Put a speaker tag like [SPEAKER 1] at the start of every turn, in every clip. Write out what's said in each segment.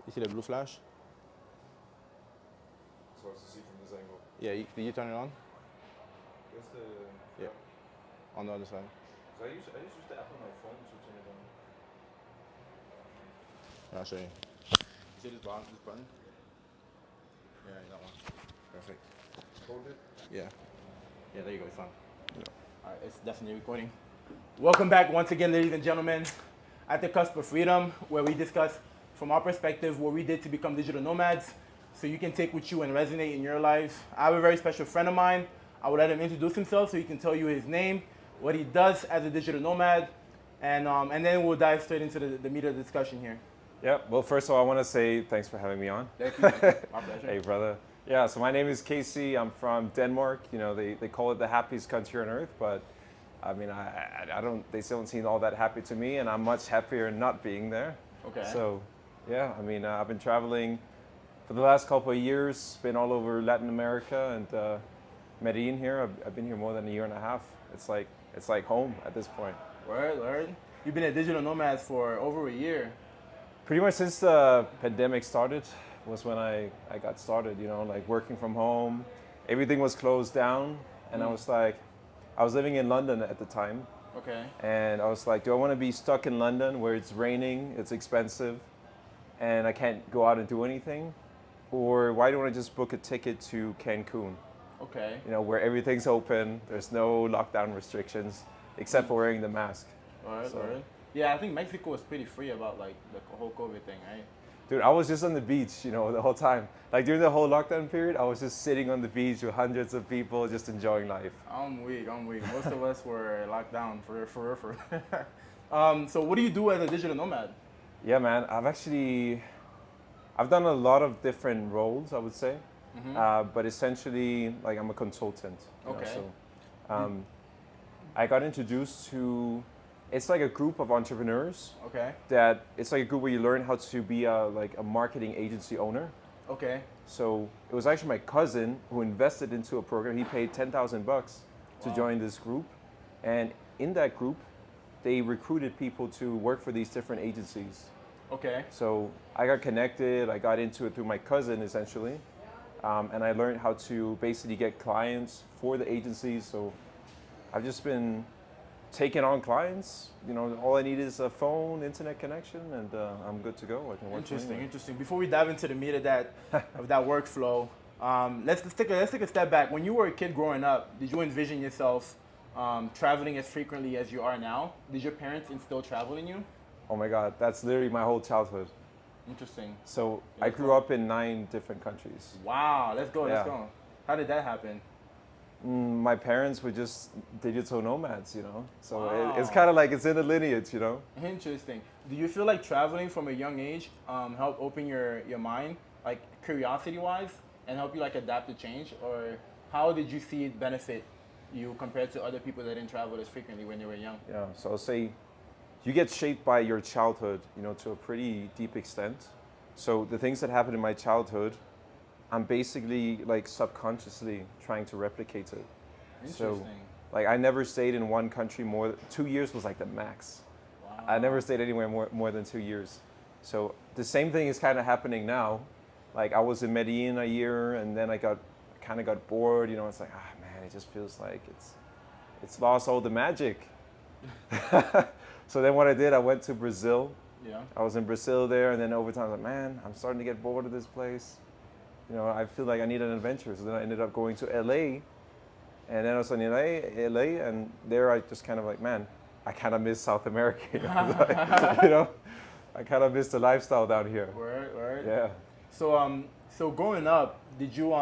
[SPEAKER 1] You see the blue flash?
[SPEAKER 2] It's hard to see from this angle.
[SPEAKER 1] Yeah, did you turn it on?
[SPEAKER 2] Where's the...
[SPEAKER 1] Yeah. On the other side.
[SPEAKER 2] So I just use the app on my phone to turn it on.
[SPEAKER 1] I'll show you. See this button? Yeah, that one. Perfect.
[SPEAKER 2] Hold it.
[SPEAKER 1] Yeah. Yeah, there you go, it's on. Yeah. All right, it's definitely recording. Welcome back once again, ladies and gentlemen, at the Cusp of Freedom, where we discuss from our perspective what we did to become digital nomads, so you can take with you and resonate in your life. I have a very special friend of mine. I will let him introduce himself so he can tell you his name, what he does as a digital nomad, and then we'll dive straight into the meat of the discussion here.
[SPEAKER 2] Yeah, well, first of all, I want to say thanks for having me on.
[SPEAKER 1] Thank you. My pleasure.
[SPEAKER 2] Hey, brother. Yeah, so my name is Casey. I'm from Denmark. You know, they call it the happiest country on earth, but I mean, I don't, they still don't seem all that happy to me, and I'm much happier not being there.
[SPEAKER 1] Okay.
[SPEAKER 2] So, yeah, I mean, I've been traveling for the last couple of years, been all over Latin America and Medellin here. I've been here more than a year and a half. It's like home at this point.
[SPEAKER 1] Word. You've been a digital nomad for over a year.
[SPEAKER 2] Pretty much since the pandemic started was when I got started, you know, like working from home. Everything was closed down, and I was living in London at the time.
[SPEAKER 1] Okay.
[SPEAKER 2] And I was like, do I want to be stuck in London where it's raining, it's expensive, and I can't go out and do anything? Or why don't I just book a ticket to Cancun?
[SPEAKER 1] Okay.
[SPEAKER 2] You know, where everything's open, there's no lockdown restrictions, except for wearing the mask.
[SPEAKER 1] All right. Yeah, I think Mexico was pretty free about like the whole COVID thing, right?
[SPEAKER 2] Dude, I was just on the beach, you know, the whole time. Like during the whole lockdown period, I was just sitting on the beach with hundreds of people, just enjoying life.
[SPEAKER 1] I'm weak. Most of us were locked down for real. So what do you do as a digital nomad?
[SPEAKER 2] Yeah, man, I've done a lot of different roles, I would say.
[SPEAKER 1] Mm-hmm.
[SPEAKER 2] But essentially, like I'm a consultant. You
[SPEAKER 1] Okay.
[SPEAKER 2] know, so I got introduced to, it's like a group of entrepreneurs
[SPEAKER 1] Okay.
[SPEAKER 2] that, it's like a group where you learn how to be a marketing agency owner.
[SPEAKER 1] Okay.
[SPEAKER 2] So it was actually my cousin who invested into a program. He paid $10,000 to
[SPEAKER 1] Wow.
[SPEAKER 2] join this group. And in that group, they recruited people to work for these different agencies.
[SPEAKER 1] Okay.
[SPEAKER 2] So I got connected, I got into it through my cousin essentially. And I learned how to basically get clients for the agencies. So I've just been taking on clients. You know, all I need is a phone, internet connection, and I'm good to go. I can work
[SPEAKER 1] Interesting. Before we dive into the meat of that workflow, let's take a step back. When you were a kid growing up, did you envision yourself traveling as frequently as you are now? Did your parents instill travel in you?
[SPEAKER 2] Oh my God, that's literally my whole childhood.
[SPEAKER 1] Interesting.
[SPEAKER 2] So I grew up in 9 different countries.
[SPEAKER 1] Wow, let's go.
[SPEAKER 2] Yeah.
[SPEAKER 1] How did that happen?
[SPEAKER 2] My parents were just digital nomads, you know? So
[SPEAKER 1] Wow.
[SPEAKER 2] it's kind of like it's in the lineage, you know?
[SPEAKER 1] Interesting. Do you feel like traveling from a young age helped open your mind, like curiosity-wise, and help you like adapt to change? Or how did you see it benefit you compared to other people that didn't travel as frequently when they were young?
[SPEAKER 2] Yeah, so I'll say you get shaped by your childhood, you know, to a pretty deep extent. So the things that happened in my childhood, I'm basically like subconsciously trying to replicate it.
[SPEAKER 1] Interesting.
[SPEAKER 2] So like I never stayed in one country 2 years was like the max.
[SPEAKER 1] Wow.
[SPEAKER 2] I never stayed anywhere more than 2 years. So the same thing is kind of happening now. Like I was in Medellin a year and then I kind of got bored, you know, it's like, man, it just feels like it's lost all the magic. So then what I did, I went to Brazil.
[SPEAKER 1] Yeah.
[SPEAKER 2] I was in Brazil there, and then over time I was like, man, I'm starting to get bored of this place. You know, I feel like I need an adventure. So then I ended up going to LA, and then I was in LA, and there I just kind of like, man, I kind of miss South America. Like, you know, I kind of miss the lifestyle down here.
[SPEAKER 1] Word.
[SPEAKER 2] Yeah.
[SPEAKER 1] So growing up, did you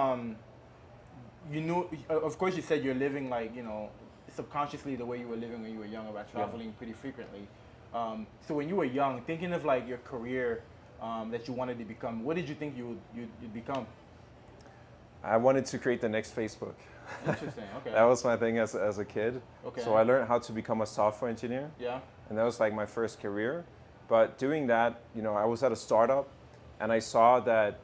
[SPEAKER 1] you knew, of course you said you're living like, you know, subconsciously the way you were living when you were young about traveling pretty frequently. So when you were young, thinking of like your career that you wanted to become, what did you think you'd become?
[SPEAKER 2] I wanted to create the next Facebook.
[SPEAKER 1] Interesting. Okay.
[SPEAKER 2] That was my thing as a kid.
[SPEAKER 1] Okay.
[SPEAKER 2] So I learned how to become a software engineer.
[SPEAKER 1] Yeah.
[SPEAKER 2] And that was like my first career. But doing that, you know, I was at a startup and I saw that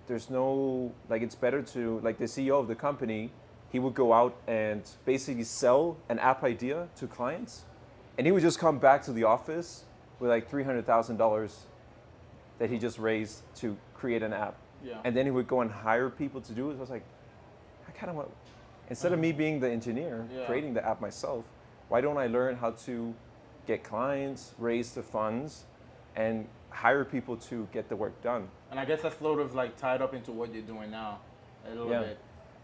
[SPEAKER 2] there's no, like it's better to, like the CEO of the company, he would go out and basically sell an app idea to clients. And he would just come back to the office with like $300,000 that he just raised to create an app.
[SPEAKER 1] Yeah.
[SPEAKER 2] And then he would go and hire people to do it. So I was like, I kind of want, instead of me being the engineer, creating the app myself, why don't I learn how to get clients, raise the funds, and hire people to get the work done?
[SPEAKER 1] And I guess that's sort of like tied up into what you're doing now, a little bit.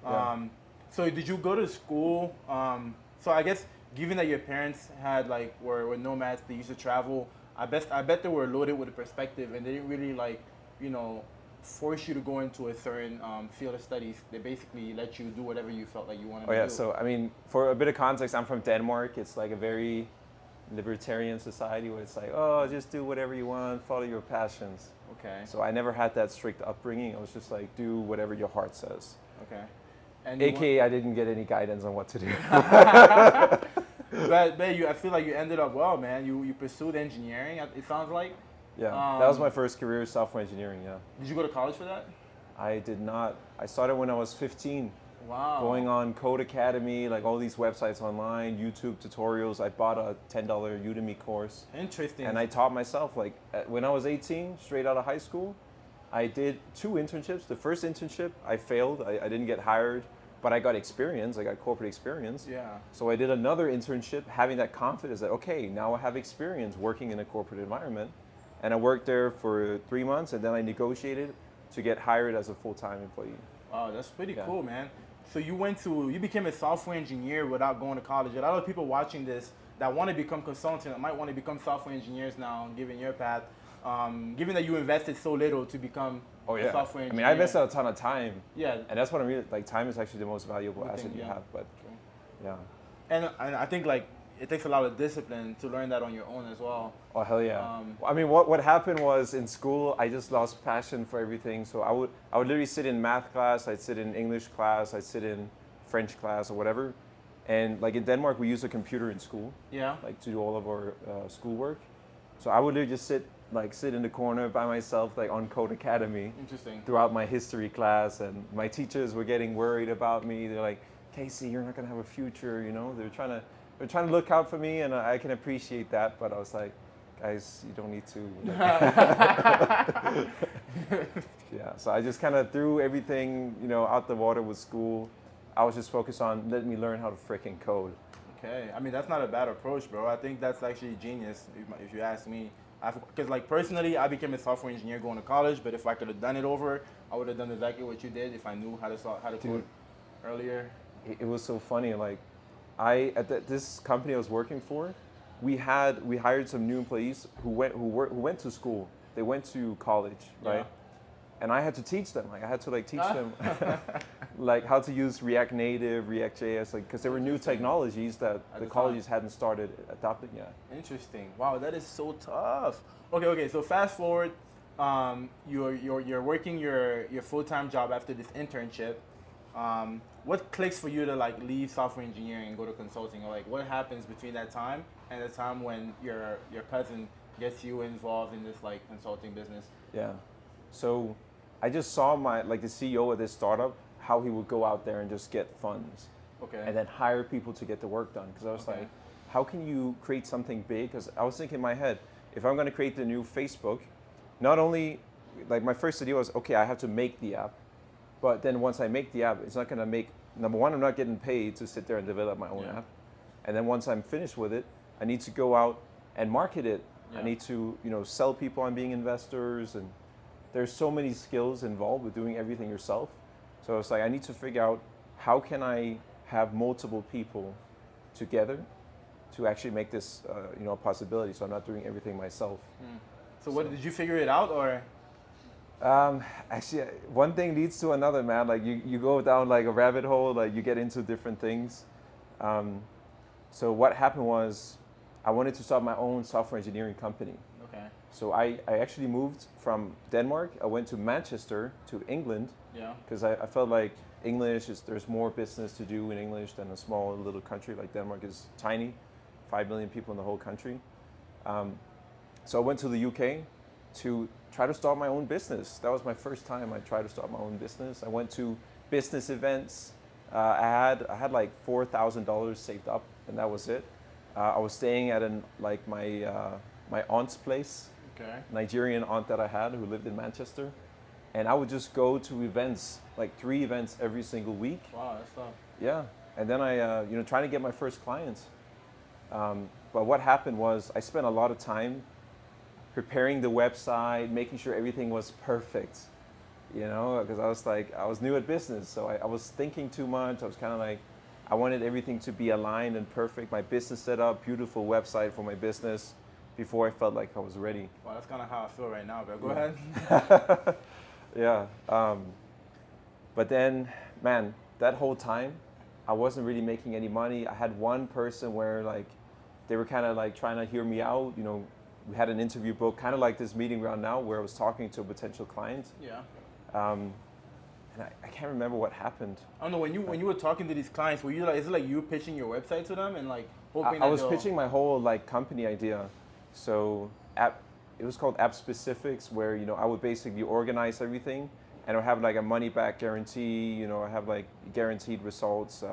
[SPEAKER 2] Yeah.
[SPEAKER 1] So did you go to school? So I guess given that your parents had like were nomads, they used to travel. I bet they were loaded with a perspective, and they didn't really like, you know, force you to go into a certain field of studies. They basically let you do whatever you felt like you wanted to do.
[SPEAKER 2] Oh yeah. So I mean, for a bit of context, I'm from Denmark. It's like a very libertarian society where it's like, oh, just do whatever you want, follow your passions.
[SPEAKER 1] Okay.
[SPEAKER 2] So I never had that strict upbringing. I was just like, do whatever your heart says.
[SPEAKER 1] Okay. And
[SPEAKER 2] AKA, I didn't get any guidance on what to do.
[SPEAKER 1] but I feel like you ended up well, man. You pursued engineering. It sounds like.
[SPEAKER 2] Yeah, that was my first career, software engineering. Yeah.
[SPEAKER 1] Did you go to college for that?
[SPEAKER 2] I did not. I started when I was 15.
[SPEAKER 1] Wow.
[SPEAKER 2] Going on Code Academy, like all these websites online, YouTube tutorials. I bought a $10 Udemy course.
[SPEAKER 1] Interesting.
[SPEAKER 2] And I taught myself. Like when I was 18, straight out of high school, I did 2 internships. The first internship, I failed. I didn't get hired, but I got experience. I got corporate experience.
[SPEAKER 1] Yeah.
[SPEAKER 2] So I did another internship, having that confidence that, okay, now I have experience working in a corporate environment. And I worked there for 3 months, and then I negotiated to get hired as a full-time employee.
[SPEAKER 1] Wow, that's pretty cool, man. So you became a software engineer without going to college. A lot of people watching this that want to become consultants, that might want to become software engineers now, given your path, given that you invested so little to become a software engineer.
[SPEAKER 2] I mean, I invested a ton of time.
[SPEAKER 1] Yeah.
[SPEAKER 2] And that's what I'm really, like, time is actually the most valuable asset you have, but yeah.
[SPEAKER 1] And I think like it takes a lot of discipline to learn that on your own as well.
[SPEAKER 2] Oh, hell yeah. I mean, what happened was in school, I just lost passion for everything. So I would literally sit in math class, I'd sit in English class, I'd sit in French class or whatever. And like in Denmark, we use a computer in school.
[SPEAKER 1] Yeah.
[SPEAKER 2] Like to do all of our schoolwork. So I would literally just sit in the corner by myself, like on Code Academy.
[SPEAKER 1] Interesting.
[SPEAKER 2] Throughout my history class, and my teachers were getting worried about me. They're like, Casey, you're not gonna have a future, you know? They're trying to look out for me, and I can appreciate that, but I was like, guys, you don't need to. Yeah, so I just kind of threw everything, you know, out the water with school. I was just focused on letting me learn how to freaking code.
[SPEAKER 1] Okay, I mean, that's not a bad approach, bro. I think that's actually genius, if you ask me. Because like personally, I became a software engineer going to college, but if I could have done it over, I would have done exactly what you did if I knew how to code earlier.
[SPEAKER 2] It was so funny, like, at this company I was working for, we hired some new employees who went to school. They went to college, right?
[SPEAKER 1] Yeah.
[SPEAKER 2] And I had to teach them. Like I had to like teach them like how to use React Native, React JS, like because there were new technologies that the colleges hadn't started adopting yet.
[SPEAKER 1] Interesting. Wow, that is so tough. Okay. So fast forward, you're working your full-time job after this internship. What clicks for you to like leave software engineering and go to consulting? Or like what happens between that time and the time when your cousin gets you involved in this like consulting business?
[SPEAKER 2] Yeah. So I just saw the CEO of this startup, how he would go out there and just get funds.
[SPEAKER 1] Okay.
[SPEAKER 2] And then hire people to get the work done. Because I was like, how can you create something big? Because I was thinking in my head, if I'm going to create the new Facebook, not only, like my first idea was, okay, I have to make the app. But then once I make the app, it's not going to make, number one, I'm not getting paid to sit there and develop my own app. And then once I'm finished with it, I need to go out and market it. Yeah. I need to, sell people on being investors, and there's so many skills involved with doing everything yourself. So it's like, I need to figure out how can I have multiple people together to actually make this, a possibility. So I'm not doing everything myself.
[SPEAKER 1] So what, did you figure it out or?
[SPEAKER 2] Actually, one thing leads to another, man. Like you go down like a rabbit hole, like you get into different things. So what happened was I wanted to start my own software engineering company.
[SPEAKER 1] Okay.
[SPEAKER 2] So I actually moved from Denmark. I went to Manchester, to England.
[SPEAKER 1] Yeah.
[SPEAKER 2] Because I felt like there's more business to do in English than a small little country like Denmark is tiny, 5 million people in the whole country. So I went to the UK to try to start my own business. That was my first time I tried to start my own business. I went to business events. I had like $4,000 saved up, and that was it. I was staying at my aunt's place
[SPEAKER 1] Okay.
[SPEAKER 2] Nigerian aunt that I had who lived in Manchester. And I would just go to events, like 3 events every single week.
[SPEAKER 1] Wow, that's tough.
[SPEAKER 2] Yeah. And then I, trying to get my first clients. But what happened was I spent a lot of time preparing the website, making sure everything was perfect, because I was new at business. So I was thinking too much. I was kind of like, I wanted everything to be aligned and perfect. My business set up, beautiful website for my business before I felt like I was ready.
[SPEAKER 1] Well, that's kind of how I feel right now, but go ahead.
[SPEAKER 2] Yeah. But then, man, that whole time, I wasn't really making any money. I had one person where like, they were kind of like trying to hear me out. We had an interview book, kind of like this meeting around now where I was talking to a potential client.
[SPEAKER 1] Yeah.
[SPEAKER 2] And I can't remember what happened.
[SPEAKER 1] I don't know, when you were talking to these clients, were you like, is it like you pitching your website to them and like hoping
[SPEAKER 2] I was pitching my whole like company idea. So it was called App Specifics, where I would basically organize everything, and I would have like a money back guarantee. I have like guaranteed results,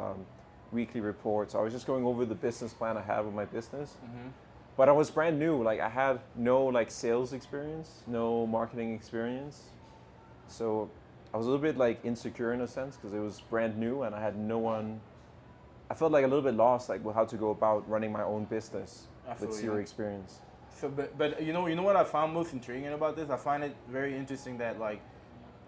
[SPEAKER 2] weekly reports. I was just going over the business plan I have with my business.
[SPEAKER 1] Mm-hmm.
[SPEAKER 2] But I was brand new. Like I had no like sales experience, no marketing experience. So I was a little bit like insecure in a sense because it was brand new and I had no one. I felt like a little bit lost, like with how to go about running my own business with zero experience.
[SPEAKER 1] So, but you know what I found most intriguing about this? I find it very interesting that like,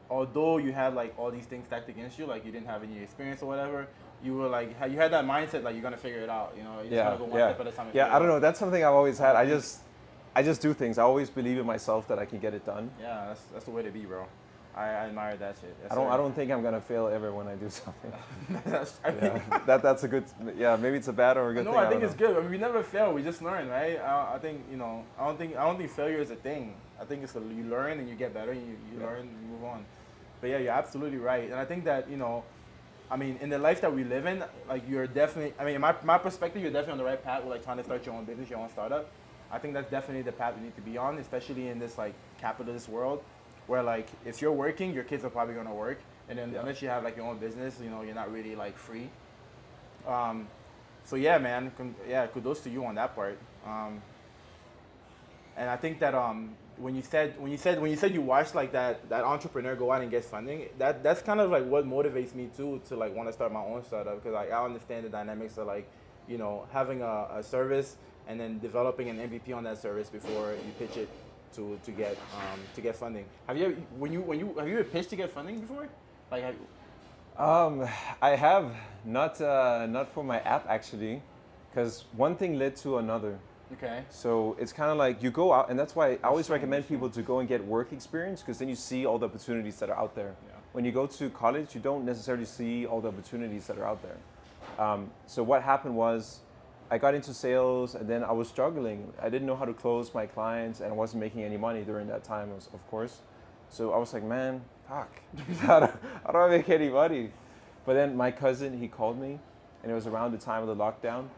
[SPEAKER 1] although you had like all these things stacked against you, like you didn't have any experience or whatever, you were like, you had that mindset like you're gonna figure it out. You just gotta go one step at a time.
[SPEAKER 2] I don't know. That's something I've always had. I just do things. I always believe in myself that I can get it done.
[SPEAKER 1] Yeah, that's the way to be, bro. I admire that shit.
[SPEAKER 2] I don't think I'm gonna fail ever when I do something.
[SPEAKER 1] That's
[SPEAKER 2] a good. Yeah, maybe it's a bad or a good thing.
[SPEAKER 1] No, I think it's good. I mean, we never fail. We just learn, right? I think I don't think failure is a thing. I think it's you learn and you get better. And you learn and you move on. But yeah, you're absolutely right. And I think that I mean, in the life that we live in, like you're definitely. I mean, in my perspective, you're definitely on the right path with like trying to start your own business, your own startup. I think that's definitely the path you need to be on, especially in this like capitalist world, where like if you're working, your kids are probably gonna work, and then unless you have like your own business, you're not really like free. So yeah, man, kudos to you on that part. And I think that when you said you watched like that entrepreneur go out and get funding, that's kind of like what motivates me too to like want to start my own startup, because like I understand the dynamics of like having a service and then developing an MVP on that service before you pitch it to get funding. Have you ever pitched to get funding before? Like
[SPEAKER 2] I have not for my app actually, because one thing led to another.
[SPEAKER 1] Okay.
[SPEAKER 2] So it's kind of like you go out, and that's why I always recommend people to go and get work experience, because then you see all the opportunities that are out there.
[SPEAKER 1] Yeah.
[SPEAKER 2] When you go to college, you don't necessarily see all the opportunities that are out there. So what happened was I got into sales, and then I was struggling. I didn't know how to close my clients, and I wasn't making any money during that time, of course. So I was like, man, fuck, how do I make any money? But then my cousin, he called me, and it was around the time of the lockdown.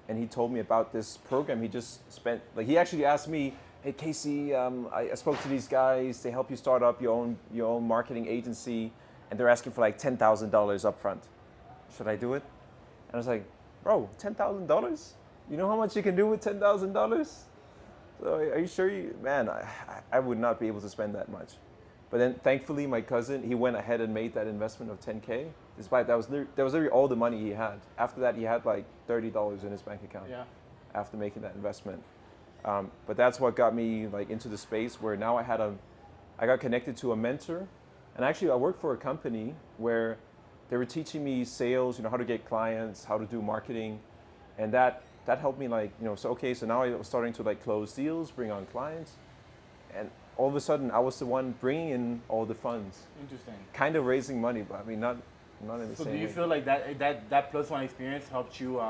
[SPEAKER 2] And he told me about this program he just spent. Like he actually asked me, "Hey Casey, I spoke to these guys. They help you start up your own marketing agency, and they're asking for like $10,000 up front. Should I do it?" And I was like, "Bro, $10,000? You know how much you can do with $10,000? So are you sure man? I would not be able to spend that much." But then thankfully, my cousin, he went ahead and made that investment of $10K. Despite that was literally all the money he had. After that, he had like $30 in his bank account.
[SPEAKER 1] Yeah.
[SPEAKER 2] After making that investment, but that's what got me like into the space where now I got connected to a mentor, and actually I worked for a company where they were teaching me sales, how to get clients, how to do marketing, and that helped me like so now I was starting to like close deals, bring on clients, and all of a sudden I was the one bringing in all the funds.
[SPEAKER 1] Interesting.
[SPEAKER 2] Kind of raising money, but I mean not in the same way.
[SPEAKER 1] So do you feel like that plus one experience helped you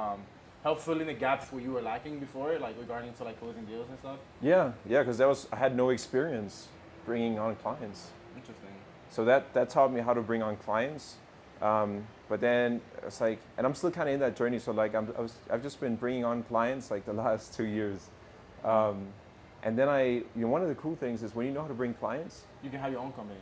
[SPEAKER 1] help fill in the gaps where you were lacking before, like regarding to like closing deals and stuff?
[SPEAKER 2] Yeah, because I had no experience bringing on clients.
[SPEAKER 1] Interesting.
[SPEAKER 2] So that taught me how to bring on clients. But then it's like, and I'm still kind of in that journey. So like I've just been bringing on clients like the last 2 years. And then one of the cool things is when you know how to bring clients,
[SPEAKER 1] you can have your own company.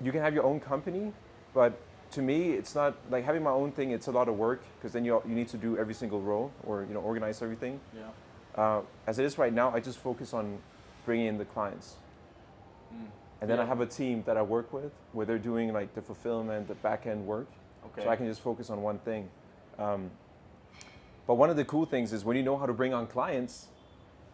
[SPEAKER 2] You can have your own company, but to me, it's not like having my own thing. It's a lot of work, because then you need to do every single role or organize everything.
[SPEAKER 1] Yeah.
[SPEAKER 2] As it is right now, I just focus on bringing in the clients.
[SPEAKER 1] Mm.
[SPEAKER 2] And then I
[SPEAKER 1] Yeah.
[SPEAKER 2] have a team that I work with where they're doing like the fulfillment, the back end work.
[SPEAKER 1] Okay.
[SPEAKER 2] So I can just focus on one thing. But one of the cool things is when you know how to bring on clients,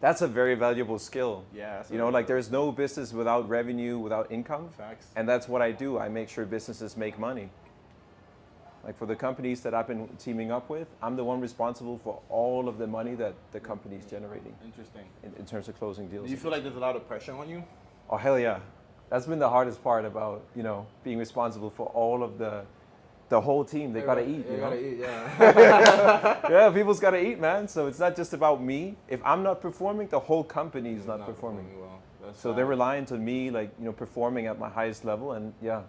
[SPEAKER 2] that's a very valuable skill.
[SPEAKER 1] Yeah. That's
[SPEAKER 2] You know, like there's no business without revenue, without income.
[SPEAKER 1] facts.
[SPEAKER 2] And that's what I do. I make sure businesses make money. Like for the companies that I've been teaming up with, I'm the one responsible for all of the money that the company's generating
[SPEAKER 1] Interesting.
[SPEAKER 2] in terms of closing deals.
[SPEAKER 1] Do you feel like there's a lot of pressure on you?
[SPEAKER 2] Oh, hell yeah. That's been the hardest part about, being responsible for all of the whole team. They gotta eat,
[SPEAKER 1] You
[SPEAKER 2] you know?
[SPEAKER 1] gotta eat, yeah.
[SPEAKER 2] Yeah, people's gotta eat, man. So it's not just about me. If I'm not performing, the whole company is not performing.
[SPEAKER 1] well. That's
[SPEAKER 2] So they're reliant on me, like, performing at my highest level. And yeah,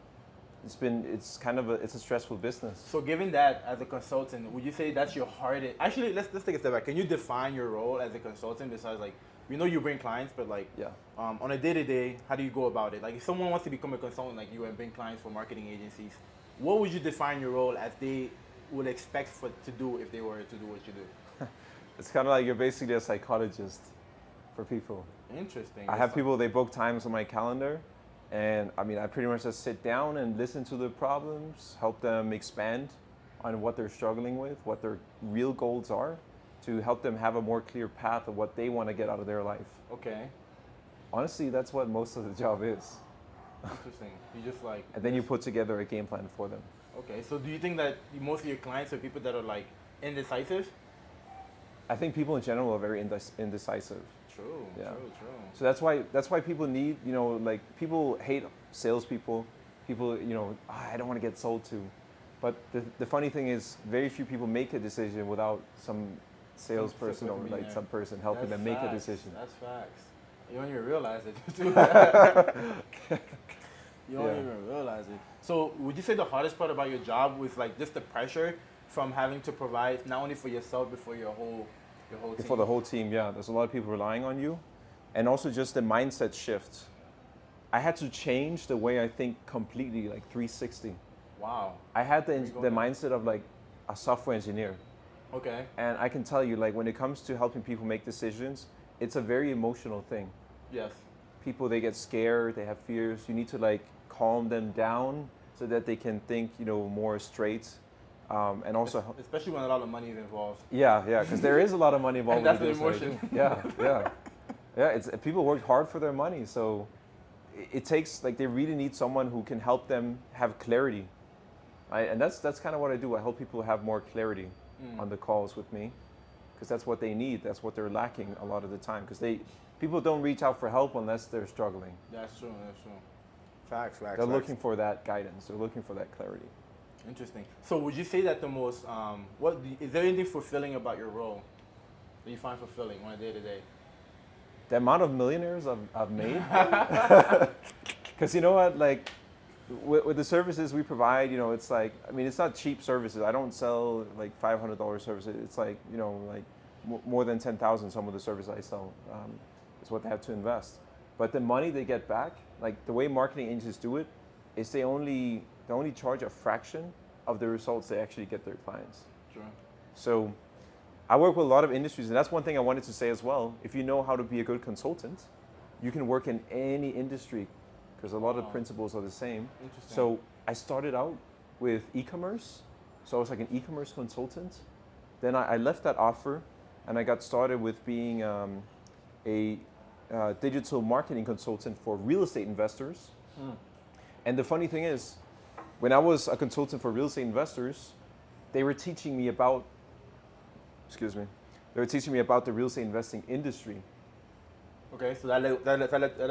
[SPEAKER 2] it's kind of a stressful business.
[SPEAKER 1] So given that as a consultant, would you say that's your hardest? Actually, let's take a step back. Can you define your role as a consultant besides like, we know you bring clients, but like,
[SPEAKER 2] Yeah.
[SPEAKER 1] On a day-to-day, how do you go about it? Like if someone wants to become a consultant like you and bring clients for marketing agencies, what would you define your role as they would expect to do if they were to do what you do?
[SPEAKER 2] It's kind of like you're basically a psychologist for people.
[SPEAKER 1] Interesting.
[SPEAKER 2] I have people, they book times on my calendar. And I mean, I pretty much just sit down and listen to their problems, help them expand on what they're struggling with, what their real goals are, to help them have a more clear path of what they want to get out of their life.
[SPEAKER 1] Okay.
[SPEAKER 2] Honestly, that's what most of the job is.
[SPEAKER 1] Interesting. You just like.
[SPEAKER 2] And then you put together a game plan for them.
[SPEAKER 1] Okay. So do you think that most of your clients are people that are like indecisive?
[SPEAKER 2] I think people in general are very indecisive.
[SPEAKER 1] True.
[SPEAKER 2] Yeah.
[SPEAKER 1] True.
[SPEAKER 2] So that's why people need, like people hate salespeople. People, I don't want to get sold to. But the funny thing is, very few people make a decision without some salesperson or like some person helping them make a decision.
[SPEAKER 1] That's facts. You don't even realize it. You don't even realize it. So would you say the hardest part about your job was like just the pressure from having to provide not only for yourself but for your whole team?
[SPEAKER 2] For the whole team, yeah. There's a lot of people relying on you. And also just the mindset shift. I had to change the way I think completely, like 360.
[SPEAKER 1] Wow.
[SPEAKER 2] I had the mindset of like a software engineer.
[SPEAKER 1] Okay.
[SPEAKER 2] And I can tell you, like when it comes to helping people make decisions, it's a very emotional thing.
[SPEAKER 1] Yes.
[SPEAKER 2] People, they get scared, they have fears. You need to like calm them down so that they can think, more straight. And also,
[SPEAKER 1] especially when a lot of money is involved.
[SPEAKER 2] Yeah, because there is a lot of money involved.
[SPEAKER 1] And that's the emotion.
[SPEAKER 2] Yeah. It's people work hard for their money, so it takes like they really need someone who can help them have clarity. And that's kind of what I do. I help people have more clarity on the calls with me, because that's what they need. That's what they're lacking a lot of the time. Because people don't reach out for help unless they're struggling.
[SPEAKER 1] That's true. Facts.
[SPEAKER 2] They're looking for that guidance. They're looking for that clarity.
[SPEAKER 1] Interesting. So would you say that the most, is there anything fulfilling about your role that you find fulfilling on a day-to-day?
[SPEAKER 2] The amount of millionaires I've made. Because you know what, like with the services we provide, it's like, it's not cheap services. I don't sell like $500 services. It's like, more than 10,000 some of the services I sell is what they have to invest. But the money they get back, like the way marketing agencies do it, is they only charge a fraction of the results they actually get their clients.
[SPEAKER 1] Sure.
[SPEAKER 2] So I work with a lot of industries, and that's one thing I wanted to say as well. If you know how to be a good consultant, you can work in any industry because a lot of principles are the same.
[SPEAKER 1] Interesting.
[SPEAKER 2] So I started out with e-commerce. So I was like an e-commerce consultant. Then I left that offer and I got started with being a digital marketing consultant for real estate investors. And the funny thing is, when I was a consultant for real estate investors, they were teaching me about, the real estate investing industry.
[SPEAKER 1] Okay, so that led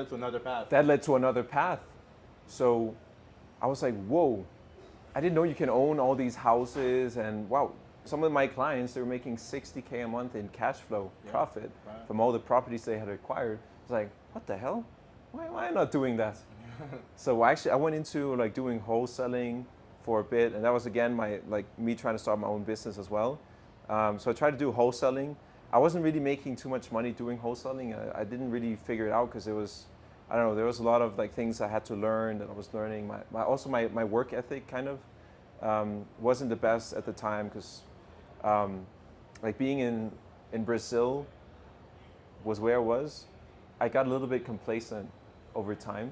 [SPEAKER 1] to another path.
[SPEAKER 2] That led to another path. So I was like, whoa, I didn't know you can own all these houses, and wow, some of my clients, they were making $60K a month in cash flow profit from all the properties they had acquired. I was like, what the hell? Why am I not doing that? So I went into like doing wholesaling for a bit, and that was again me trying to start my own business as well. So I tried to do wholesaling. I wasn't really making too much money doing wholesaling. I didn't really figure it out because it was, I don't know, there was a lot of like things I had to learn that I was learning. My work ethic kind of wasn't the best at the time because like being in Brazil was where I was. I got a little bit complacent over time,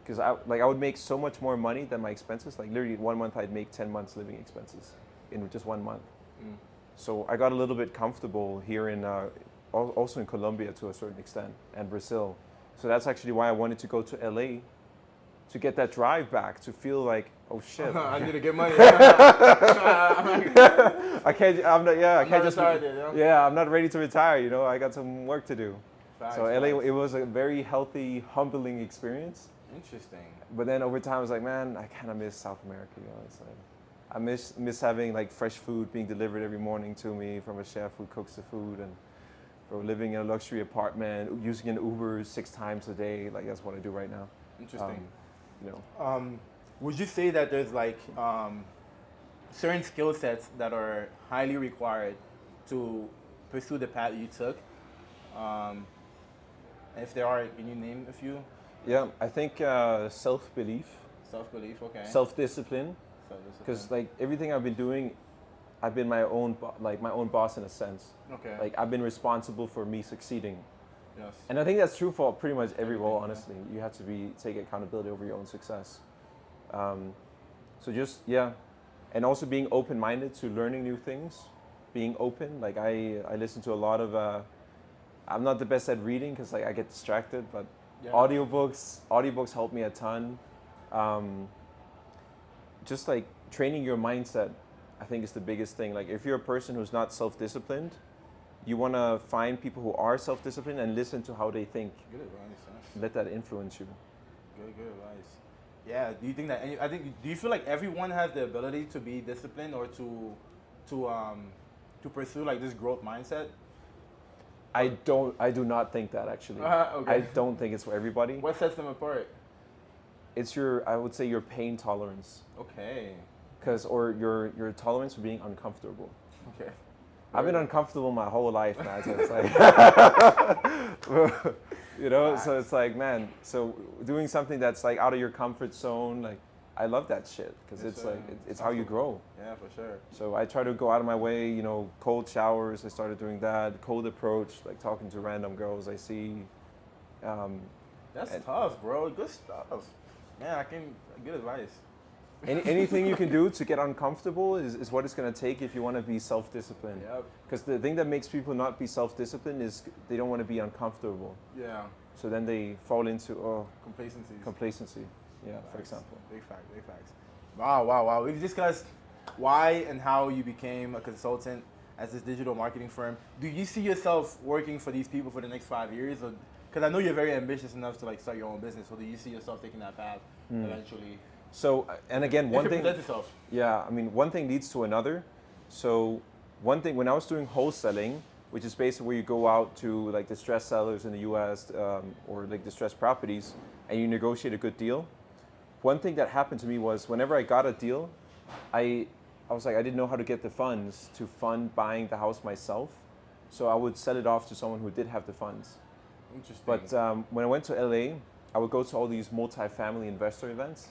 [SPEAKER 2] because I would make so much more money than my expenses. Like literally 1 month I'd make 10 months living expenses in just 1 month. So I got a little bit comfortable here in also in Colombia to a certain extent, and Brazil. So that's actually why I wanted to go to LA, to get that drive back, to feel like, oh shit.
[SPEAKER 1] I need to get money.
[SPEAKER 2] I can't, I'm not, yeah, I can't just,
[SPEAKER 1] retired yet, you know?
[SPEAKER 2] yeah, I'm not ready to retire, you know, I got some work to do.
[SPEAKER 1] Facts,
[SPEAKER 2] So LA,
[SPEAKER 1] facts.
[SPEAKER 2] it was a very healthy, humbling experience.
[SPEAKER 1] Interesting.
[SPEAKER 2] But then over time, I was like, man, I kind of miss South America, you know. It's like, I miss having like fresh food being delivered every morning to me from a chef who cooks the food, and bro, living in a luxury apartment, using an Uber 6 times a day. Like that's what I do right now.
[SPEAKER 1] Interesting.
[SPEAKER 2] You know,
[SPEAKER 1] Would you say that there's like certain skill sets that are highly required to pursue the path you took? If there are, can you name a few?
[SPEAKER 2] yeah, I think self-belief,
[SPEAKER 1] Self-belief, okay.
[SPEAKER 2] self-discipline,
[SPEAKER 1] Self-discipline.
[SPEAKER 2] because like everything I've been doing, I've been my own my own boss in a sense.
[SPEAKER 1] Okay.
[SPEAKER 2] Like I've been responsible for me succeeding.
[SPEAKER 1] Yes.
[SPEAKER 2] And I think that's true for pretty much every role,
[SPEAKER 1] Everything,
[SPEAKER 2] honestly. You have to take accountability over your own success. So just, yeah. And also being open-minded to learning new things, being open. Like I listen to a lot of, I'm not the best at reading because like I get distracted, but
[SPEAKER 1] Yeah.
[SPEAKER 2] audiobooks help me a ton. Just like training your mindset, I think is the biggest thing. Like if you're a person who's not self-disciplined, you want to find people who are self-disciplined and listen to how they think.
[SPEAKER 1] Good advice. Huh?
[SPEAKER 2] Let that influence you.
[SPEAKER 1] Good advice. Yeah. Do you think that? Do you feel like everyone has the ability to be disciplined or to pursue like this growth mindset?
[SPEAKER 2] I do not think that actually.
[SPEAKER 1] Okay.
[SPEAKER 2] I don't think it's for everybody.
[SPEAKER 1] What sets them apart?
[SPEAKER 2] It's I would say your pain tolerance,
[SPEAKER 1] Okay.
[SPEAKER 2] or your tolerance for being uncomfortable.
[SPEAKER 1] Okay.
[SPEAKER 2] I've been uncomfortable my whole life, man. So it's like, you know. So it's like, man. So doing something that's like out of your comfort zone, like I love that shit because
[SPEAKER 1] Yes,
[SPEAKER 2] it's
[SPEAKER 1] sir.
[SPEAKER 2] like it's how you grow.
[SPEAKER 1] Yeah, for sure.
[SPEAKER 2] So I try to go out of my way, you know, cold showers. I started doing that. Cold approach, like talking to random girls I see.
[SPEAKER 1] That's tough, bro. Good stuff. Man, good advice.
[SPEAKER 2] Anything you can do to get uncomfortable is what it's going to take if you want to be self-disciplined.
[SPEAKER 1] Yep.
[SPEAKER 2] Because the thing that makes people not be self-disciplined is they don't want to be uncomfortable.
[SPEAKER 1] Yeah.
[SPEAKER 2] So then they fall into
[SPEAKER 1] Complacency.
[SPEAKER 2] Yeah,
[SPEAKER 1] Facts.
[SPEAKER 2] for example.
[SPEAKER 1] Big facts. Wow. We've discussed why and how you became a consultant as this digital marketing firm. Do you see yourself working for these people for the next 5 years? Because I know you're very ambitious enough to like start your own business. So do you see yourself taking that path eventually?
[SPEAKER 2] So, and again, one thing.
[SPEAKER 1] Present yourself.
[SPEAKER 2] Yeah, I mean, one thing leads to another. So, one thing, when I was doing wholesaling, which is basically where you go out to like distressed sellers in the US or like distressed properties and you negotiate a good deal. One thing that happened to me was whenever I got a deal, I was like, I didn't know how to get the funds to fund buying the house myself. So I would sell it off to someone who did have the funds.
[SPEAKER 1] Interesting.
[SPEAKER 2] But when I went to LA, I would go to all these multi-family investor events.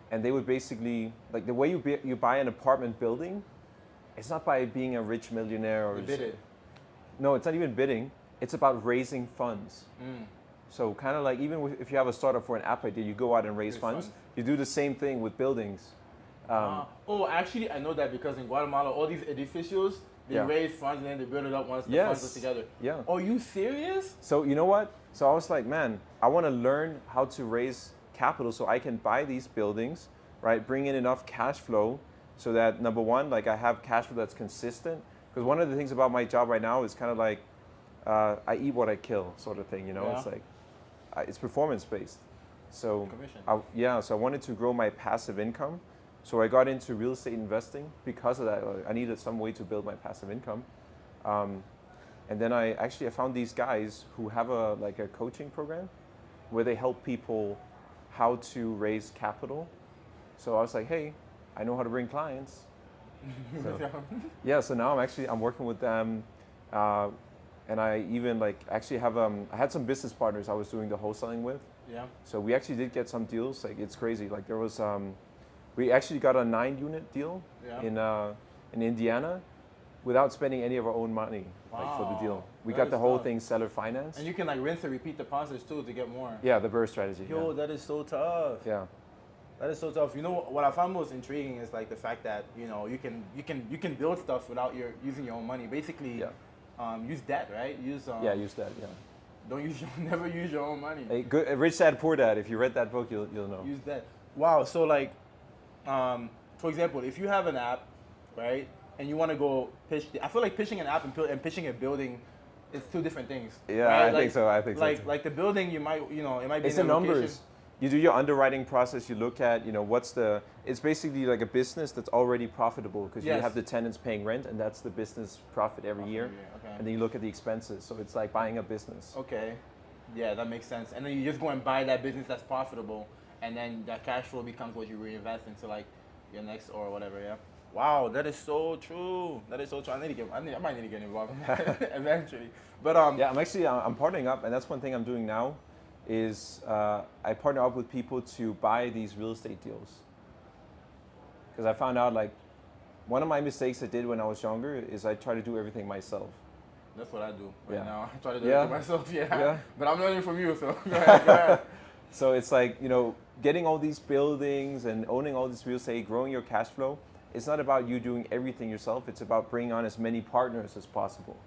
[SPEAKER 2] And they would basically, like the way you buy an apartment building, it's not by being a rich millionaire or...
[SPEAKER 1] You bid it.
[SPEAKER 2] No, it's not even bidding. It's about raising funds. So kind of like even if you have a startup for an app idea, you go out and raise funds. You do the same thing with buildings.
[SPEAKER 1] Actually, I know that because in Guatemala, all these edificios, they raise funds and then they build it up once the funds are together.
[SPEAKER 2] Yeah.
[SPEAKER 1] Are you serious?
[SPEAKER 2] So you know what? So I was like, man, I want to learn how to raise capital so I can buy these buildings, right? Bring in enough cash flow so that number one, like I have cash flow that's consistent. Because one of the things about my job right now is kind of like I eat what I kill sort of thing, you know? It's like, it's performance based. So
[SPEAKER 1] commission.
[SPEAKER 2] So I wanted to grow my passive income. So I got into real estate investing because of that. I needed some way to build my passive income. And then I found these guys who have a coaching program where they help people how to raise capital. So I was like, hey, I know how to bring clients. So, so now I'm working with them. And I even have, I had some business partners I was doing the wholesaling with.
[SPEAKER 1] Yeah.
[SPEAKER 2] So we actually did get some deals. Like it's crazy. Like there was, we actually got a 9-unit deal in Indiana without spending any of our own money. like for the
[SPEAKER 1] Wow,
[SPEAKER 2] deal. We
[SPEAKER 1] that
[SPEAKER 2] got
[SPEAKER 1] is
[SPEAKER 2] the whole
[SPEAKER 1] tough.
[SPEAKER 2] thing seller finance.
[SPEAKER 1] And you can like rinse and repeat the process too to get more.
[SPEAKER 2] Yeah, the burst strategy.
[SPEAKER 1] Yo, that is so tough.
[SPEAKER 2] Yeah.
[SPEAKER 1] That is so tough. You know what I found most intriguing is like the fact that you can build stuff without using your own money. Basically, use debt, right? Use
[SPEAKER 2] Use that. Yeah.
[SPEAKER 1] Don't never use your own money.
[SPEAKER 2] Hey, good, Rich Dad Poor Dad. If you read that book, you'll know.
[SPEAKER 1] Use debt. Wow. So like, for example, if you have an app, right, and you want to go pitch, I feel like pitching an app and pitching a building. It's two different things.
[SPEAKER 2] Yeah,
[SPEAKER 1] right?
[SPEAKER 2] I think so. I think so.
[SPEAKER 1] Like
[SPEAKER 2] Too.
[SPEAKER 1] like the building, it might be
[SPEAKER 2] It's
[SPEAKER 1] in
[SPEAKER 2] the
[SPEAKER 1] a location.
[SPEAKER 2] numbers. You do your underwriting process. You look at, it's basically like a business that's already profitable because you
[SPEAKER 1] Yes.
[SPEAKER 2] have the tenants paying rent, and that's the business profit every year.
[SPEAKER 1] Okay.
[SPEAKER 2] And then you look at the expenses. So it's like buying a business.
[SPEAKER 1] Okay. Yeah, that makes sense. And then you just go and buy that business that's profitable, and then that cash flow becomes what you reinvest into like your next or whatever. Yeah. Wow, that is so true. That is so true. I might need to get involved in that eventually. But
[SPEAKER 2] Yeah, I'm partnering up, and that's one thing I'm doing now. Is I partner up with people to buy these real estate deals. Because I found out like one of my mistakes I did when I was younger is I try to do everything myself.
[SPEAKER 1] that's what I do
[SPEAKER 2] Yeah.
[SPEAKER 1] now. I try to do
[SPEAKER 2] Yeah.
[SPEAKER 1] it myself. Yeah.
[SPEAKER 2] Yeah.
[SPEAKER 1] But I'm learning from you, so go ahead. Go ahead.
[SPEAKER 2] So it's like, getting all these buildings and owning all this real estate, growing your cash flow. It's not about you doing everything yourself. It's about bringing on as many partners as possible.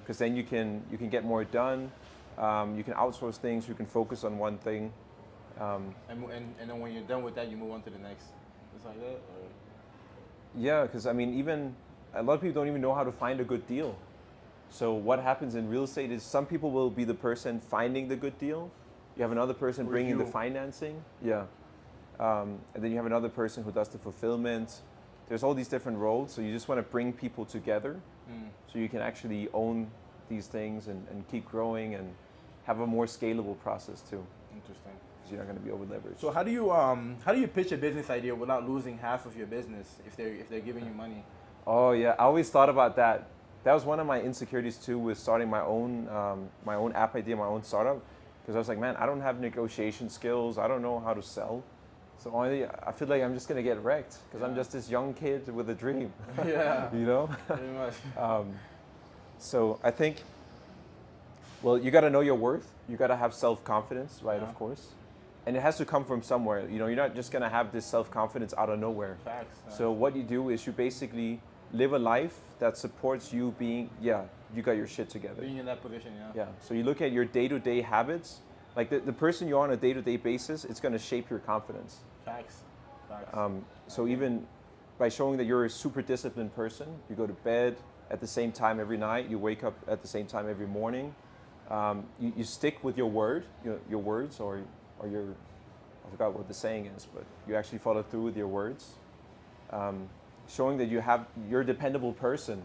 [SPEAKER 2] Because then you can get more done. You can outsource things. You can focus on one thing.
[SPEAKER 1] And then when you're done with that, you move on to the next. It's like that. Or?
[SPEAKER 2] Yeah, because even a lot of people don't even know how to find a good deal. So what happens in real estate is some people will be the person finding the good deal. You have another person bringing the financing. Yeah. And then you have another person who does the fulfillment. There's all these different roles. So you just want to bring people together so you can actually own these things and keep growing and have a more scalable process too.
[SPEAKER 1] Interesting.
[SPEAKER 2] Because you're not going to be over leveraged.
[SPEAKER 1] So how do you pitch a business idea without losing half of your business if they're giving you money?
[SPEAKER 2] Oh yeah, I always thought about that. That was one of my insecurities too, with starting my own app idea, my own startup. Because I was like, man, I don't have negotiation skills. I don't know how to sell. So I feel like I'm just gonna get wrecked because I'm just this young kid with a dream.
[SPEAKER 1] Yeah. Pretty much.
[SPEAKER 2] So I think, well, you got to know your worth. You got to have self-confidence, right?
[SPEAKER 1] Yeah.
[SPEAKER 2] Of course. And it has to come from somewhere. You're not just gonna have this self-confidence out of nowhere.
[SPEAKER 1] Facts.
[SPEAKER 2] So what you do is you basically live a life that supports you being, you got your shit together.
[SPEAKER 1] Being in that position, yeah.
[SPEAKER 2] Yeah. So you look at your day-to-day habits, like the person you're on a day-to-day basis, it's going to shape your confidence.
[SPEAKER 1] Facts.
[SPEAKER 2] So even by showing that you're a super disciplined person, you go to bed at the same time every night, you wake up at the same time every morning, you stick with your word, your words, or your, I forgot what the saying is, but you actually follow through with your words. Showing that you're a dependable person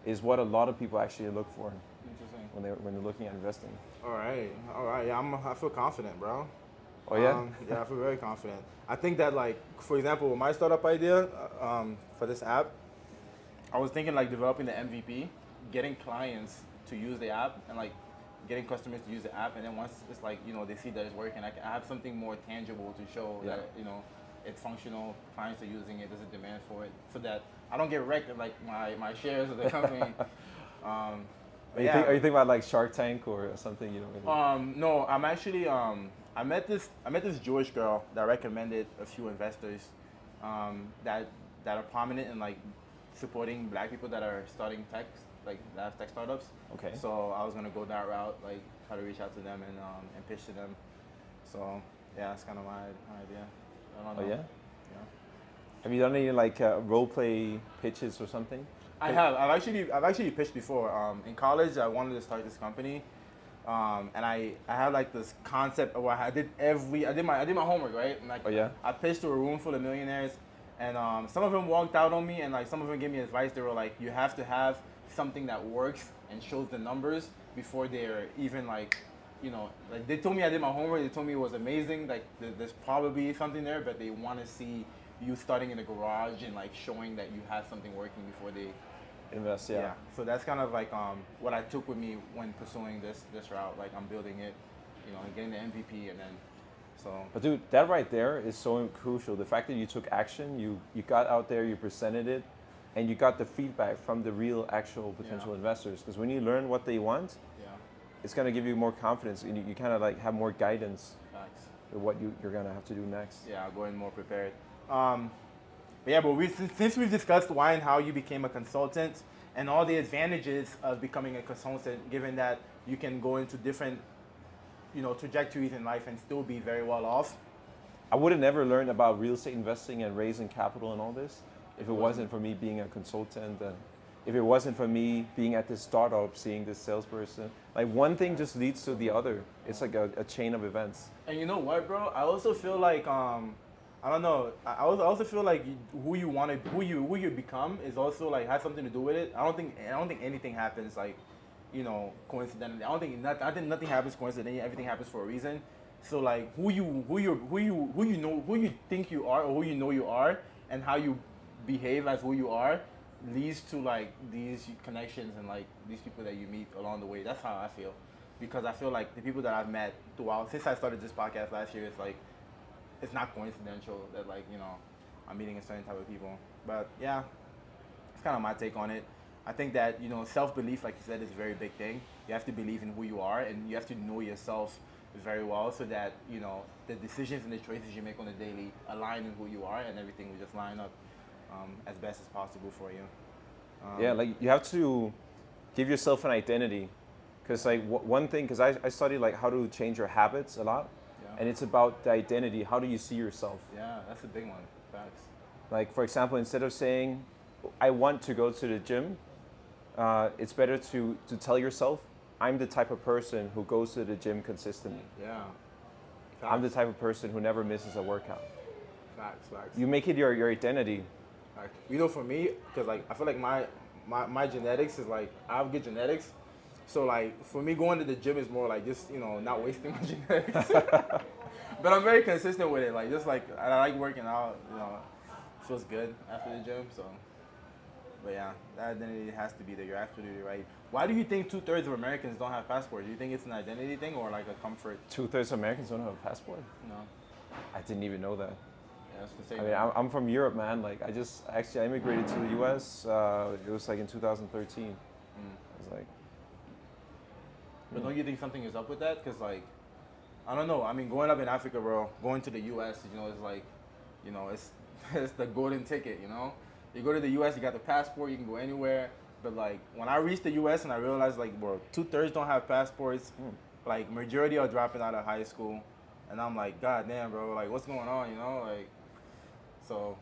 [SPEAKER 2] is what a lot of people actually look for.
[SPEAKER 1] Interesting.
[SPEAKER 2] When they're looking at investing.
[SPEAKER 1] All right. Yeah, I feel confident, bro.
[SPEAKER 2] Oh yeah.
[SPEAKER 1] Yeah, I feel very confident. I think that, like, for example, with my startup idea for this app, I was thinking like developing the MVP, getting clients to use the app, and like getting customers to use the app, and then once it's like they see that it's working, I have something more tangible to show that it's functional. Clients are using it. There's a demand for it, so that I don't get wrecked in like my shares of the company.
[SPEAKER 2] Are you thinking about like Shark Tank or something?
[SPEAKER 1] No, I'm actually I met this Jewish girl that recommended a few investors that are prominent in like supporting Black people that are starting tech, like that have tech startups.
[SPEAKER 2] Okay.
[SPEAKER 1] So I was gonna go that route, like try to reach out to them and pitch to them. So yeah, that's kind of my idea. I don't know.
[SPEAKER 2] Oh yeah.
[SPEAKER 1] Yeah.
[SPEAKER 2] Have you done any like role play pitches or something?
[SPEAKER 1] I have. I've actually pitched before. In college, I wanted to start this company, and I had like this concept of where I did my homework, right? And, like,
[SPEAKER 2] Oh yeah.
[SPEAKER 1] I pitched to a room full of millionaires, and some of them walked out on me, and like some of them gave me advice. They were like, you have to have something that works and shows the numbers before they're even like, like they told me I did my homework. They told me it was amazing. Like there's probably something there, but they want to see you starting in the garage and like showing that you have something working before they
[SPEAKER 2] invest. Yeah.
[SPEAKER 1] So that's kind of like what I took with me when pursuing this route. Like I'm building it, and getting the MVP, and then so.
[SPEAKER 2] But dude, that right there is so crucial. The fact that you took action, you got out there, you presented it. and you got the feedback from the real, actual potential investors. Because when you learn what they want, it's going to give you more confidence, and you kind of like have more guidance with what you're going to have to do next.
[SPEAKER 1] Yeah, go in more prepared. But since we've discussed why and how you became a consultant and all the advantages of becoming a consultant, given that you can go into different, trajectories in life and still be very well off.
[SPEAKER 2] I would have never learned about real estate investing and raising capital and all this if it wasn't for me being a consultant, and if it wasn't for me being at this startup, seeing this salesperson. Like one thing just leads to the other. It's like a chain of events.
[SPEAKER 1] And you know what, bro? I also feel like I don't know. I also feel like who you become is also like has something to do with it. I don't think anything happens like, coincidentally. I think nothing happens coincidentally. Everything happens for a reason. So like who you think you are, or who you know you are, and how you behave as who you are, leads to like these connections and like these people that you meet along the way. That's how I feel, because I feel like the people that I've met throughout since I started this podcast last year, it's like it's not coincidental that like I'm meeting a certain type of people. But yeah, it's kind of my take on it. I think that self-belief, like you said, is a very big thing. You have to believe in who you are, and you have to know yourself very well, so that the decisions and the choices you make on a daily align in who you are, and everything will just line up as best as possible for you.
[SPEAKER 2] Yeah, like you have to give yourself an identity, because like one thing, because I study like how to change your habits a lot, and it's about the identity. How do you see yourself?
[SPEAKER 1] Yeah, that's a big one. Facts.
[SPEAKER 2] Like for example, instead of saying I want to go to the gym, it's better to tell yourself I'm the type of person who goes to the gym consistently.
[SPEAKER 1] Yeah.
[SPEAKER 2] Facts. I'm the type of person who never misses a workout.
[SPEAKER 1] Facts.
[SPEAKER 2] You make it your identity.
[SPEAKER 1] For me, because like I feel like my genetics is like I have good genetics, so like for me going to the gym is more like just not wasting my genetics. But I'm very consistent with it. Like just like I like working out. It feels good after the gym. So, but yeah, that identity has to be there. You're absolutely right. Why do you think 2/3 of Americans don't have passports? Do you think it's an identity thing or like a comfort?
[SPEAKER 2] 2/3 of Americans don't have a passport?
[SPEAKER 1] No.
[SPEAKER 2] I didn't even know that.
[SPEAKER 1] I
[SPEAKER 2] mean, I'm from Europe, man. Like, I immigrated to the U.S. It was like in 2013. I was like.
[SPEAKER 1] But don't you think something is up with that? Because like, I don't know. I mean, growing up in Africa, bro, going to the U.S., it's like, it's the golden ticket. You go to the U.S., you got the passport, you can go anywhere. But like, when I reached the U.S. and I realized like, bro, 2/3 don't have passports. Like, majority are dropping out of high school, and I'm like, God damn, bro, like, what's going on? Like. So,